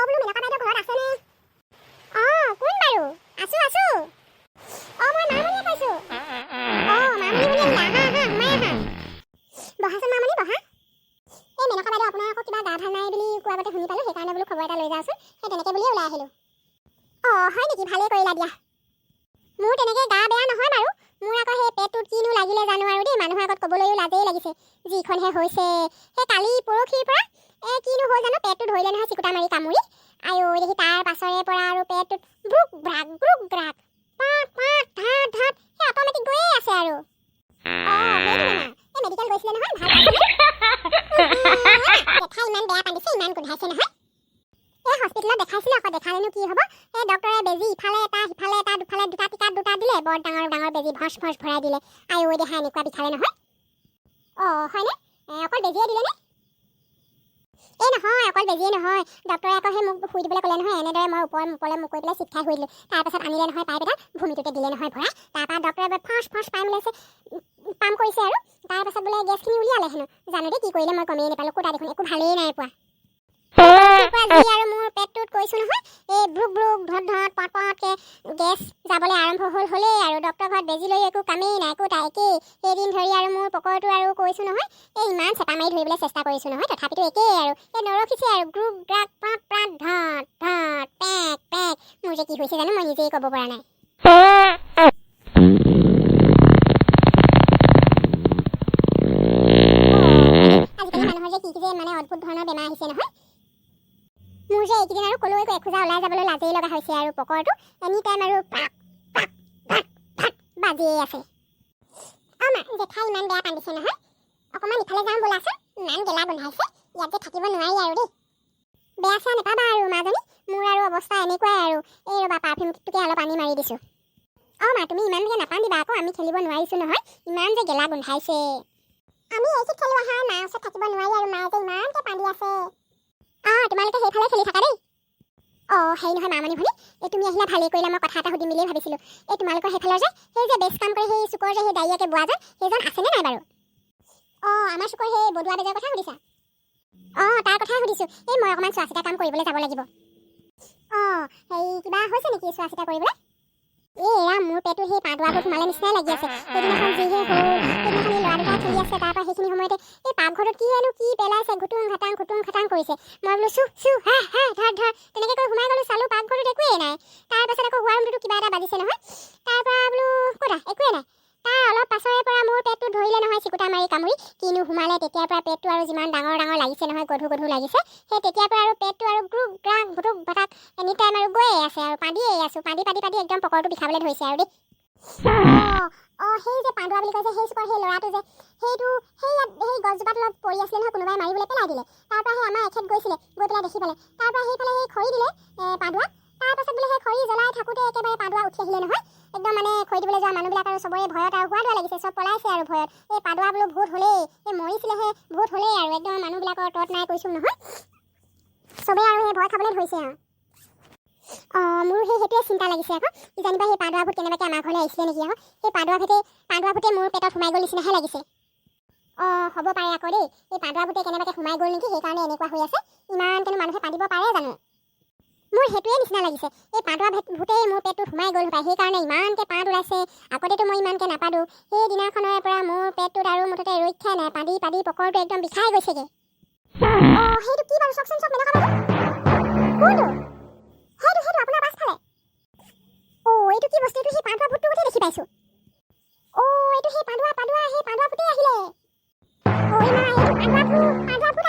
বোলো মেনকা বাইদেউ ঘৰত আছেনে? কোন বাৰু? আছো মই মামনিয়ে কৈছো। মামনি বুলি আহা সোমাই আহা। বহাচোন মামনি বহা। এই মেনকা বাইদেউ আপোনাৰ আকৌ কিবা গা ভাল নাই বুলি কোৱা আগতে শুনি পালো, সেইকাৰণে বোলো খবৰ এটা লৈ যাওঁচোন। সেই তেনেকে বুলিয়ে ওলাই আহিলো। হয় নেকি? ভালেই কৰিলা দিয়া। মোৰ তেনেকে গা বেয়া নহয় বাৰু। মোৰ আকৌ সেই পেটটোত কিনো লাগিলে জানো আৰু দেই, মানুহৰ আগত ক'বলৈও লাজেই লাগিছে যিখনহে হৈছে। সেই কালি পৰহিৰ পৰা কিনো হ'ল জানো, পেটটো ধৰিলে নহয় চিকুটা মাৰি কামুৰি। আইও দেখি তাৰ পাছৰে পৰা আৰু পেটটোত ব্ৰুক ব্ৰাক পাক পাক ধাত ধাত সেই অট'মেটিক গৈয়ে আছে আৰু। সেইটো না এই মেডিকেল গৈছিলে নহয়, ভাল পাইছিলে। দেখা ইমান বেয়া কান্দিছে, ইমান গোন্ধাইছে নহয়। এই হস্পিটেলত দেখাইছিলো আকৌ, দেখালেনো কি হ'ব। এই ডক্টৰে বেজী ইফালে এটা সিফালে এটা দুফালে দুটা টিকাত দুটা দিলে, বৰ ডাঙৰ ডাঙৰ বেজী ভছ ভছ ভৰাই দিলে। আইও দেহা এনেকুৱা বিষালে নহয়। হয়নে? অকল বেজীয়ে দিলেনে? নহয় অকল বেজীয়ে নহয়, ডক্টৰে আকৌ সেই মোক শুই দিবলৈ ক'লে নহয়। এনেদৰে মই ওপৰলৈ মুখ কৰি পেলাই চিট খাই শুই দিলোঁ। তাৰপাছত আনিলে নহয় পাইপ এটা, ভূমিটোতে দিলে নহয় ভৰাই। তাৰপৰা ডক্টৰে ফছ ফছ পাইপ ওলাইছে, পাম কৰিছে আৰু তাৰপাছত বোলে গেছখিনি উলিয়ালে হেনো। জানো দেই কি কৰিলে মই গমেই নাপালোঁ। কোটা দেখোন একো ভালেই নাই পোৱা। যি আৰু মোৰ পেটটোত কৈছোঁ নহয়, এই ব্ৰুক ব্ৰুক ধত ধত পট পটকৈ গেছ যাবলৈ আৰম্ভ হ'লেই আৰু ডক্টৰ ঘৰত বেজী লৈ একো কামেই নাই, একোটা একেই। সেইদিন ধৰি আৰু মোৰ পকৰটো আৰু কৈছোঁ নহয়, এই ইমান চেপা মাৰি ধৰিবলৈ চেষ্টা কৰিছোঁ নহয়, তথাপিতো একেই আৰু এই নৰখিছে আৰু গ্ৰুক গ্ৰাক পাত পাত ধত ধত পেক পেক। মোৰ যে কি হৈছে জানো, মই নিজেই ক'ব পৰা নাই। আজিকালি মানুহৰ যে কি যে মানে অদ্ভুত ধৰণৰ বেমাৰ আহিছে নহয়। মোৰ যে এইকেইদিন আৰু ক'লৈ এখোজা ওলাই যাবলৈ লাজেই লগা হৈছে আৰু পকৰটো এনি টাইম আৰু পাক পাক পাক পাক বাজিয়েই আছে। মা জেঠাই ইমান বেয়া কান্দিছে নহয়, অকণমান ইফালে যাম ব'লাচোন। ইমান গেলা গোন্ধাইছে, ইয়াত যে থাকিব নোৱাৰি আৰু দেই। বেয়া চেয়া নাপাবা আৰু মাজনী, মোৰ আৰু অৱস্থা এনেকুৱাই আৰু। এই ৰ'বা পাৰফিউমটোকে অলপ আনি মাৰি দিছোঁ। মা তুমি ইমানকৈ নাপান্দিবা আকৌ, আমি খেলিব নোৱাৰিছোঁ নহয়, ইমান যে গেলা গোন্ধাইছে। আমি এইটোত খেলিব অহা মাৰ ওচৰত থাকিব নোৱাৰি আৰু মায়ে যে ইমানকৈ পান্দি আছে। তোমালোকে সেইফালে খেলি থাকা দেই। হেৰি নহয় মামনি ভনী, এই তুমি আহিলা ভালেই কৰিলা। মই কথা এটা সুধিম বুলিয়েই ভাবিছিলোঁ। এই তোমালোকৰ সেইফালৰ যে সেই যে বেছ কাম কৰে, সেই চুকৰ যে সেই দাইয়াকে বোৱা যে সেইজন আছেনে নাই বাৰু? আমাৰ চুকৰ সেই বদুৱা বেজৰ কথা সুধিছা? তাৰ কথাই সুধিছোঁ। এই মই অকণমান চোৱা চিতা কাম কৰিবলৈ যাব লাগিব। হেৰি কিবা হৈছে নেকি চোৱা চিতা কৰিবলৈ? মোৰ পেটটো সেই পাঁদুৱাবোৰ সোমালে নিচিনাই লাগি আছে। সেইদিনাখন যিহে হ'ল, সেইদিনাখন এই ল'ৰা দুটাই খেলি আছে, তাৰপৰা সেইখিনি সময়তে এই পাকঘৰটোত কি পেলাইছে, ঘুটুং খাটাং কৰিছে। মই বোলো চু হা ধৰ তেনেকৈ কৰি সোমাই গ'লো, চালোঁ পাকঘৰটোত একোৱেই নাই। তাৰপাছত আকৌ হোৱাৰ ৰুমটোতো কিবা এটা বাজিছে নহয়, তাৰপৰা বোলো ক'তা একোৱেই নাই। তাৰ অলপ পাছৰে পৰা মোৰ পেটটো ধৰিলে নহয় চিকুটা মাৰি কামুৰি, কিনো সোমালে। তেতিয়াৰ পৰা পেটটো আৰু যিমান ডাঙৰ লাগিছে নহয়, গধুৰ লাগিছে। সেই তেতিয়াৰ পৰা আৰু পেটটো আৰু গ্ৰুক গ্ৰাক ভুটুক ভাটাক এনি টাইম আৰু গৈয়ে আছে আৰু পান্দিয়েই আছোঁ। পান্দি একদম পকৰটো বিষাবলৈ ধৰিছে আৰু দেই। সেই যে পাঁদুৱা বুলি কৈছে, সেই চুকৰ সেই ল'ৰাটো যে সেইটো সেই গছজোপা তলত পৰি আছিলে নহয়, কোনোবাই মাৰিবলৈ পেলাই দিলে। তাৰপৰা সেই আমাৰ এখেত গৈছিলে, গৈ পেলাই দেখি পালে। তাৰপৰা সেইফালে সেই খৰি দিলে পাঁদুৱা। তাৰপাছত বোলে সেই খৰি জ্বলাই থাকোঁতে একেবাৰে পাঁদুৱা উঠি আহিলে নহয়। একদম মানে খৰি দিবলৈ যোৱা মানুহবিলাক আৰু চবৰে ভয়ত আৰু হোৱা লাগিছে, চব পলাইছে আৰু ভয়ত। এই পাঁদুৱা বোলো ভূত হ'লেই, এই মৰিছিলেহে ভূত হ'লেই আৰু একদম মানুহবিলাকৰ তত নাই কৈছোঁ নহয়, চবেই আৰু সেই ভয় খাবলৈ ধৰিছে আৰু। মোৰ সেইটোৱে চিন্তা লাগিছে আকৌ, কিজানিবা সেই পাঁদুৱা ভূত কেনেবাকৈ আমাৰ ঘৰলৈ আহিছিলে নেকি আকৌ। সেই পাঁদুৱা ভূতে মোৰ পেটত সোমাই গ'ল নিচিনাহে লাগিছে। হ'ব পাৰে আকৌ দেই, এই পাঁদুৱা ভূতে কেনেবাকৈ সোমাই গ'ল নেকি, সেইকাৰণে এনেকুৱা হৈ আছে। ইমানকেনো মানুহে পাতিব পাৰে জানো? মোৰ সেইটোৱে নিচিনা লাগিছে, এই পাঁদুৱা ভূতেই মোৰ পেটটোত সোমাই গ'ল পায়, সেইকাৰণে ইমানকৈ পাত ওলাইছে। আগতেতো মই ইমানকৈ নাপাদোঁ, সেই দিনাখনৰ পৰা মোৰ পেটটোত আৰু মুঠতে ৰক্ষাই নাই, পাদি পকৰটো একদম বিষাই গৈছেগৈ। সেইটো কি বাৰু চাওকচোন, চব মেনকা বাইদেউ কোনটো? সেইটো আপোনাৰ পাছফালে। এইটো কি বস্তু? এইটো সেই পাঁদুৱা ভূতটোহে দেখি পাইছোঁ। এইটো সেই পাঁদুৱা ভূতেই আহিলে। পাঁদুৱা ভূত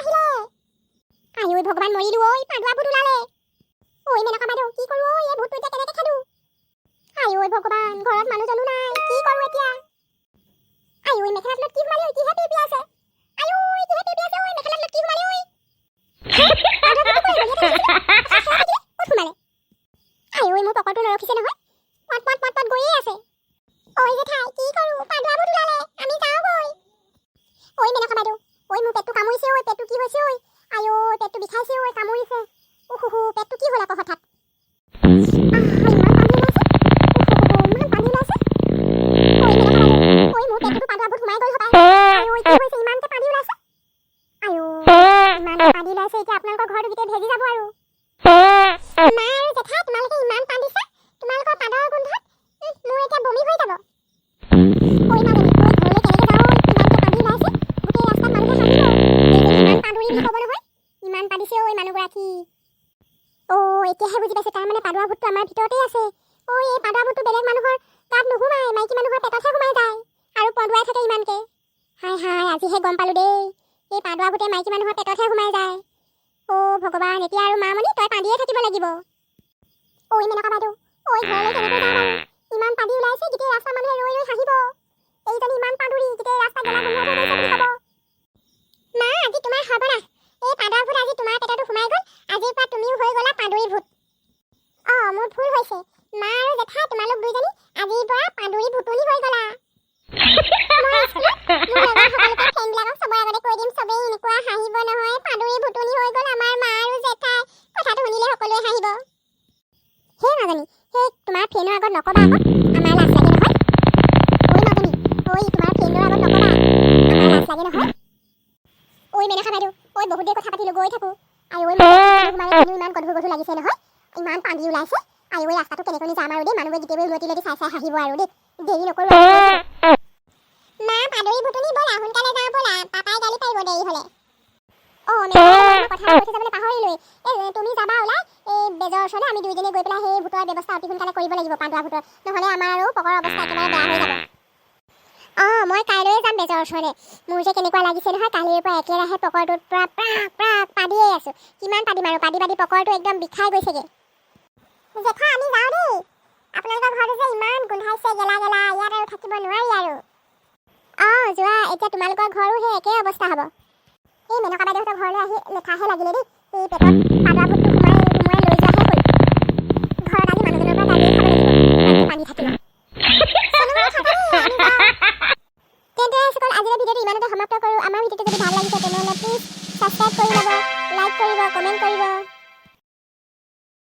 আহিলে। আইঐ ভগৱান, মৰিলোঁ পাঁদুৱা ভূত ওলালে। মেনকা বাইদেউ কি কৰোঁ? এই ভূতটো এতিয়া কেনেকৈ খেদোঁ? আইঐ ভগৱান, ঘৰত মানুহজনো নাই, কি কৰোঁ এতিয়া? মেখেলা তলত কি সোমালে? কিহে পিৰপিৰাই আছে? কিহে পিৰপিৰাই আছে? মেখেলা তলত কি সোমালে? ক'ত সোমালে? মোৰ পকৰটো নৰখিছে নহয়, পট গৈয়ে আছে। জেঠাই কি কৰোঁ? পাঁদুৱা ভূত ওলালে, আমি যাওঁগৈ। মেনকা বাইদেউ, মোৰ পেটটো কামুৰিছে। পেটটো কি হৈছে? পেটটো বিষাইছে, কামুৰিছে। পেটটো কি হ'ল আকৌ হঠাৎ? ইমান পানী ওলাইছে। মোৰ পেটটো পাঁদুৱা ভূত সোমাই গ'ল হপায়। কি হৈছে? ইমানকৈ পানী ওলাইছে। ইমানকৈ পানী ওলাইছে, এতিয়া আপোনালোকৰ ঘৰটো গোটেই ভেজি যাব আৰু। মা আৰু জেঠাই তোমালোকে ইমান কান্দিছা তোমালোকৰ পাদৰ গোন্ধত মোৰ এতিয়া বমি হৈ যাব ঐ মাজনী ঐ ঘৰলৈ কেনেকৈ যাওঁ ইমানকৈ পানী ওলাইছে গোটেই ৰাস্তাত মানুহে হাঁহিব ইমান পাদুৰি বুলি ক'ব নহয় ইমান পাদিছে ঐ মানুহগৰাকী এতিয়াহে বুজি পাইছোঁ তাৰমানে পাদুৱা ভূতটো আমাৰ ভিতৰতেই আছে এই পাদুৱা ভূতটো বেলেগ মানুহৰ গাত নোসোমায় মাইকী মানুহৰ পেটতহে সোমাই যায় আৰু পন্দুৱাই থাকে ইমানকৈ হাই হাই আজিহে গম পালোঁ দেই এই পাদুৱা ভূতে মাইকী মানুহৰ পেটতহে সোমাই যায় ভগৱান এতিয়া আৰু মামণি তই কান্দিয়ে থাকিব লাগিব ঐ মেনকা বাইদেউ ঘৰলৈ কেনেকৈ যাওঁ বাৰু ইমান পানী ওলাইছে গোটেই ৰাস্তা মানুহে ৰৈ ৰৈ হাঁহিব এইজনী ইমান পাদুৰি গোটেই ৰাস্তা গেলা গোন্ধ হৈ গৈছে বুলি ক'ব মা আজি তোমাৰ সৰ্বনাশ এই পাদুৱা ভূত আজি তোমাৰ পেটতো সোমাই গ'ল আজিৰ পৰা তুমিও হৈ গ'লা পাদুৰি ভূত মোৰ ভুল হৈছে মা আৰু জেঠাই তোমালোক দুইজনী আজিৰ পৰা পাদুৰি ভূতুনি হৈ গ'লা ফ্ৰেণ্ডবিলাকক চবৰ আগতে কৈ দিম চবেই এনেকুৱা হাঁহিব নহয় পাদুৰি ভূতুনি হৈ গ'ল আমাৰ মা আৰু জেঠাই কথাটো শুনিলে সকলোৱে হাঁহিব সেই মাজনী সেই তোমাৰ ফ্ৰেণ্ডৰ আগত নক'বা আকৌ আমাৰ লাজ লাগে নহয় মাজনী তোমাৰ ফ্ৰেণ্ডৰ আগত নক'বা আমাৰ লাজ লাগে নহয় মেনকা বাইদেউ বহুত দেৰি কথা পাতিলোঁ গৈ থাকোঁ আৰু ইমান গধুৰ লাগিছে নহয় ইমান পানী ওলাইছে আৰু ৰাস্তাটো কেনেকৈ যাম আৰু দেই মানুহবোৰে গোটেইবোৰ উলটি উলটি চাই হাঁহিব আৰু দেই দেৰি নকৰোঁ মা পাদুৰি ভূতুনি ব'লা সোনকালে যাওঁ ব'লা পাপাই গালি পাৰিব দেৰি হ'লে কথা কৈ যাবলৈ পাহৰিলোৱেই তুমি যাবা ওলাই এই বেজৰ ওচৰলৈ আমি দুইজনী গৈ পেলাই সেই ভূতৰ ব্যৱস্থা অতি সোনকালে কৰিব লাগিব পাদুৱা ভূতৰ নহ'লে আমাৰ আৰু পকৰ অৱস্থা একেবাৰে বেয়া হৈ যাব মই কাইলৈ যাম বেজৰ ওচৰলৈ মোৰ যে কেনেকুৱা লাগিছে নহয় কালিৰ পৰা একেৰাহে পকৰটোত পৰা প্ৰাক পাদিয়েই আছোঁ কিমান পাদিম আৰু পাদি পকৰটো একদম বিষাই গৈছেগৈ জেঠা আমি যাওঁ দেই আপোনালোকৰ ঘৰটো যে ইমান গোন্ধাইছে গেলা গেলা ইয়াত আৰু থাকিব নোৱাৰি আৰু যোৱা এতিয়া তোমালোকৰ ঘৰো সেই একেই অৱস্থা হ'ব এই মেনকা বাইদেউহঁতৰ ঘৰলৈ আহি লেঠাহে লাগিলে দেই এই পেটত পাদুৱা ভূতটো সোমাই লৈ যোৱাহে হ'ল ঘৰত আজি মানুহজনৰ পৰা গালিয়ে খাব লাগিব পানী থাকিব তেন্তে আজিৰ ভিডিঅ'টো ইমানতে সমাপ্ত কৰোঁ আমাৰ ভিডিঅ'টো যদি ভাল লাগিছে তেনেহ'লে প্লিজ ছাবস্ক্ৰাইব কৰি ল'ব লাইক কৰিব কমেণ্ট কৰিব